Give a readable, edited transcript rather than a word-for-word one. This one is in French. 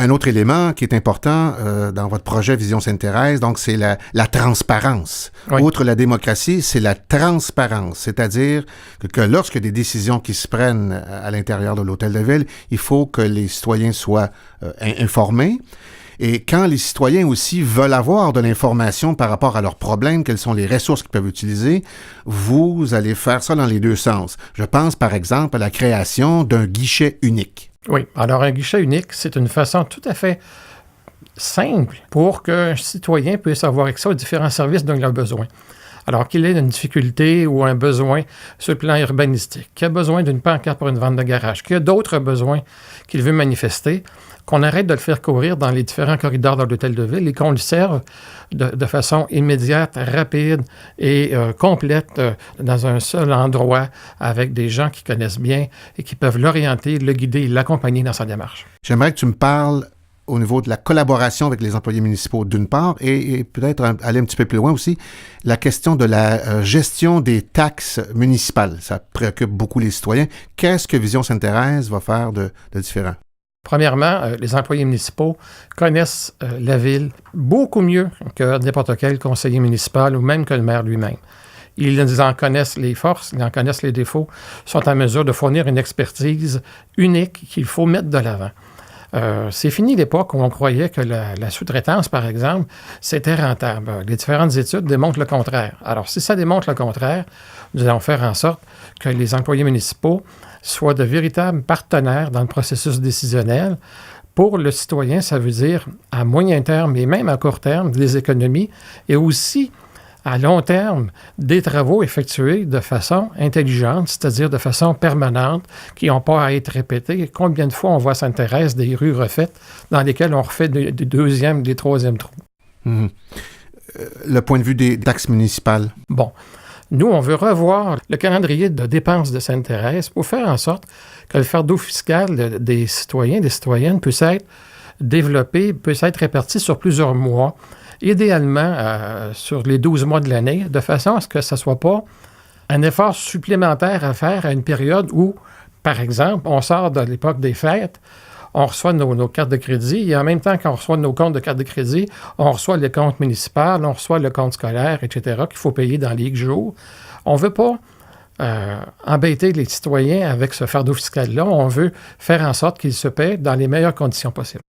Un autre élément qui est important dans votre projet Vision Sainte-Thérèse, donc c'est la transparence. Oui. Outre la démocratie, c'est la transparence, c'est-à-dire que lorsque des décisions qui se prennent à l'intérieur de l'Hôtel de Ville, il faut que les citoyens soient informés. Et quand les citoyens aussi veulent avoir de l'information par rapport à leurs problèmes, quelles sont les ressources qu'ils peuvent utiliser, vous allez faire ça dans les deux sens. Je pense par exemple à la création d'un guichet unique. Oui, alors un guichet unique, c'est une façon tout à fait simple pour qu'un citoyen puisse avoir accès aux différents services dont il a besoin. Alors qu'il ait une difficulté ou un besoin sur le plan urbanistique, qu'il a besoin d'une pancarte pour une vente de garage, qu'il y a d'autres besoins qu'il veut manifester, qu'on arrête de le faire courir dans les différents corridors de l'Hôtel de Ville et qu'on le serve de façon immédiate, rapide et complète dans un seul endroit avec des gens qui connaissent bien et qui peuvent l'orienter, le guider, l'accompagner dans sa démarche. J'aimerais que tu me parles au niveau de la collaboration avec les employés municipaux d'une part et peut-être aller un petit peu plus loin aussi, la question de la gestion des taxes municipales. Ça préoccupe beaucoup les citoyens. Qu'est-ce que Vision Sainte-Thérèse va faire de différent? Premièrement, les employés municipaux connaissent la ville beaucoup mieux que n'importe quel conseiller municipal ou même que le maire lui-même. Ils en connaissent les forces, ils en connaissent les défauts, sont en mesure de fournir une expertise unique qu'il faut mettre de l'avant. C'est fini l'époque où on croyait que la sous-traitance, par exemple, c'était rentable. Les différentes études démontrent le contraire. Alors, si ça démontre le contraire, nous allons faire en sorte que les employés municipaux soient de véritables partenaires dans le processus décisionnel. Pour le citoyen, ça veut dire à moyen terme et même à court terme des économies et aussi à long terme des travaux effectués de façon intelligente, c'est-à-dire de façon permanente, qui n'ont pas à être répétés. Combien de fois on voit à Sainte-Thérèse des rues refaites dans lesquelles on refait des deuxièmes, des troisièmes trous? Mmh. Le point de vue des taxes municipales. Bon. Nous, on veut revoir le calendrier de dépenses de Sainte-Thérèse pour faire en sorte que le fardeau fiscal des citoyens, des citoyennes puisse être développé, puisse être réparti sur plusieurs mois, idéalement sur les 12 mois de l'année, de façon à ce que ce ne soit pas un effort supplémentaire à faire à une période où, par exemple, on sort de l'époque des fêtes, on reçoit nos cartes de crédit et en même temps qu'on reçoit nos comptes de cartes de crédit, on reçoit le compte municipal, on reçoit le compte scolaire, etc., qu'il faut payer dans les X jours. On ne veut pas embêter les citoyens avec ce fardeau fiscal-là. On veut faire en sorte qu'ils se paient dans les meilleures conditions possibles.